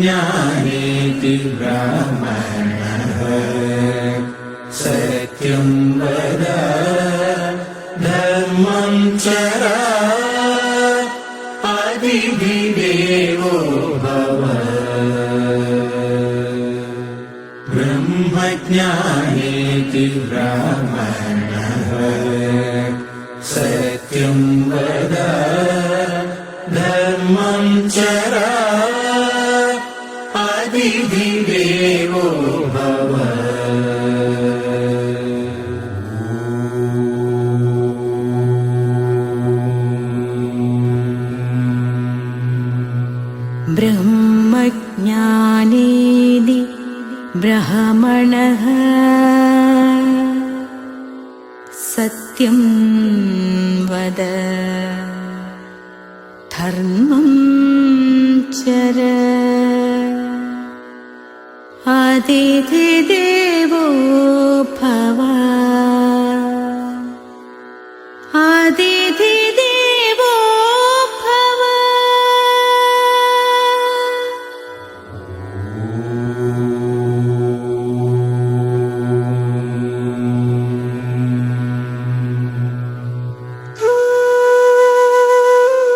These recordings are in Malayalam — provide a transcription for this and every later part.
ब्रह्मज्ञानेति ब्राह्मणः सत्यं वद धर्मं चर अतिथिदेवो भव। ब्रह्मज्ञानेति ब्राह्मणः सत्यं वद धर्मं चर अतिथिदेवो भव। ब्रह्मज्ञानेति ब्राह्मणः सत्यं वद धर्मं चर अतिथिदेवो भव। अतिथिदेवो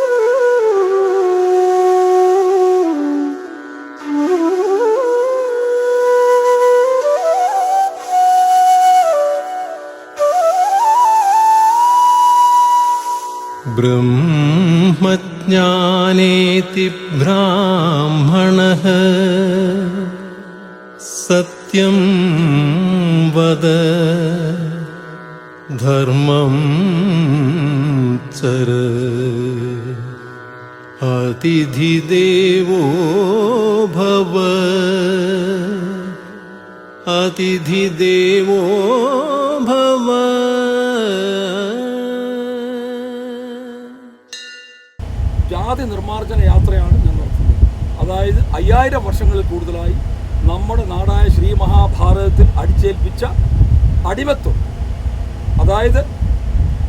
भव। ब्रह्मज्ञानेति ब्राह्मणः सत्यं वद धर्मं चर अतिथिदेवो भव। अतिथिदेवो भव। ജാതി നിർമ്മാർജ്ജന യാത്രയാണ് ഞാൻ നടത്തുന്നത്. അതായത് 5000 വർഷങ്ങളിൽ കൂടുതലായി നമ്മുടെ നാടായ ശ്രീ മഹാഭാരതത്തിൽ അടിച്ചേൽപ്പിച്ച അടിമത്വം, അതായത്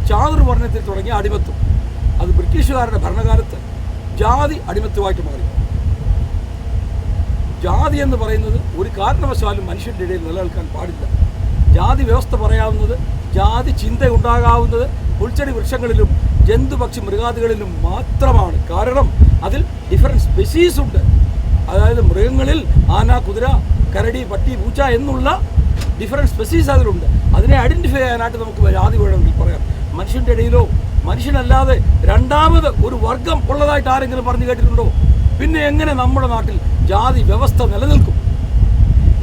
ചാതുർവർണ്ണത്തിൽ തുടങ്ങിയ അടിമത്വം, അത് ബ്രിട്ടീഷുകാരുടെ ഭരണകാലത്ത് ജാതി അടിമത്വമായിട്ട് മാറി. ജാതി എന്ന് പറയുന്നത് ഒരു കാരണവശാലും മനുഷ്യൻ്റെ ഇടയിൽ നിലനിൽക്കാൻ പാടില്ല. ജാതി വ്യവസ്ഥ പറയാവുന്നത്, ജാതി ചിന്ത ഉണ്ടാകാവുന്നത് പുൽച്ചെടി വൃക്ഷങ്ങളിലും ജന്തുപക്ഷി മൃഗാദികളിലും മാത്രമാണ്. കാരണം അതിൽ ഡിഫറൻറ്റ് സ്പെസീസ് ഉണ്ട്. അതായത് മൃഗങ്ങളിൽ ആന, കുതിര, കരടി, പട്ടി, പൂച്ച എന്നുള്ള ഡിഫറൻറ്റ് സ്പെസീസ് അതിലുണ്ട്. അതിനെ ഐഡൻറ്റിഫൈ ചെയ്യാനായിട്ട് നമുക്ക് ജാതി വേണമെങ്കിൽ പറയാം. മനുഷ്യൻ്റെ ഇടയിലോ മനുഷ്യനല്ലാതെ രണ്ടാമത് ഒരു വർഗം ഉള്ളതായിട്ട് ആരെങ്കിലും പറഞ്ഞു കേട്ടിട്ടുണ്ടോ? പിന്നെ എങ്ങനെ നമ്മുടെ നാട്ടിൽ ജാതി വ്യവസ്ഥ നിലനിൽക്കും?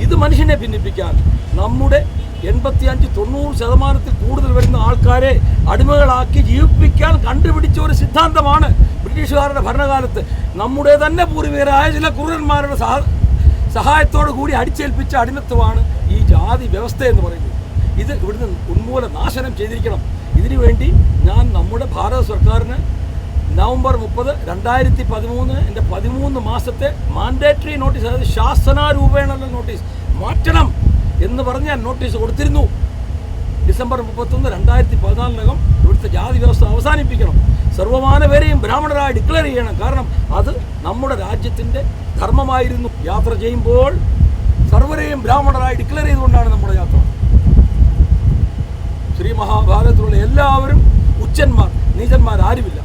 ഇത് മനുഷ്യനെ ഭിന്നിപ്പിക്കാൻ, നമ്മുടെ 85-90% കൂടുതൽ വരുന്ന ആൾക്കാരെ അടിമകളാക്കി ജീവിപ്പിക്കാൻ കണ്ടുപിടിച്ച ഒരു സിദ്ധാന്തമാണ് ബ്രിട്ടീഷുകാരുടെ ഭരണകാലത്ത് നമ്മുടെ തന്നെ പൂർവികരായ ചില ക്രൂരന്മാരുടെ സഹായത്തോടു കൂടി അടിച്ചേൽപ്പിച്ച അടിമത്വമാണ് ഈ ജാതി വ്യവസ്ഥ എന്ന് പറയുന്നത്. ഇത് ഇവിടുന്ന് ഉന്മൂല നാശനം ചെയ്തിരിക്കണം. ഇതിനുവേണ്ടി ഞാൻ നമ്മുടെ ഭാരത സർക്കാരിന് നവംബർ 30, 2013 എൻ്റെ 13 മാസത്തെ മാൻഡേറ്ററി നോട്ടീസ്, അതായത് ശാസനാരൂപേണുള്ള നോട്ടീസ് മാറ്റണം എന്ന് പറഞ്ഞ് ഞാൻ നോട്ടീസ് കൊടുത്തിരുന്നു. ഡിസംബർ 31, 2014 ഇവിടുത്തെ ജാതി വ്യവസ്ഥ അവസാനിപ്പിക്കണം. സർവമാന പേരെയും ബ്രാഹ്മണരായി ഡിക്ലെയർ ചെയ്യണം. കാരണം അത് നമ്മുടെ രാജ്യത്തിൻ്റെ ധർമ്മമായിരുന്നു. യാത്ര ചെയ്യുമ്പോൾ സർവരെയും ബ്രാഹ്മണരായി ഡിക്ലെയർ ചെയ്തുകൊണ്ടാണ് നമ്മുടെ യാത്ര. ശ്രീ മഹാഭാരതത്തിലുള്ള എല്ലാവരും ഉച്ചന്മാർ, നീചന്മാർ ആരുമില്ല.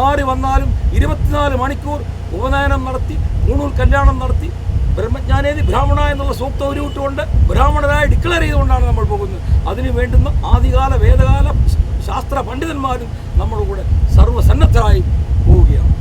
ആര് വന്നാലും 24 മണിക്കൂർ ഉപനയനം നടത്തി, പൂണൂൽ കല്യാണം നടത്തി, ബ്രഹ്മജ്ഞാനേതി ബ്രാഹ്മണ എന്നുള്ള സൂക്തം ഉരുവിട്ടുകൊണ്ട് ബ്രാഹ്മണരായി ഡിക്ലെയർ ചെയ്തുകൊണ്ടാണ് നമ്മൾ പോകുന്നത്. അതിന് വേണ്ടുന്ന ആദികാല വേദകാല ശാസ്ത്ര പണ്ഡിതന്മാരും നമ്മുടെ കൂടെ സർവ്വസന്നദ്ധരായി പോവുകയാണ്.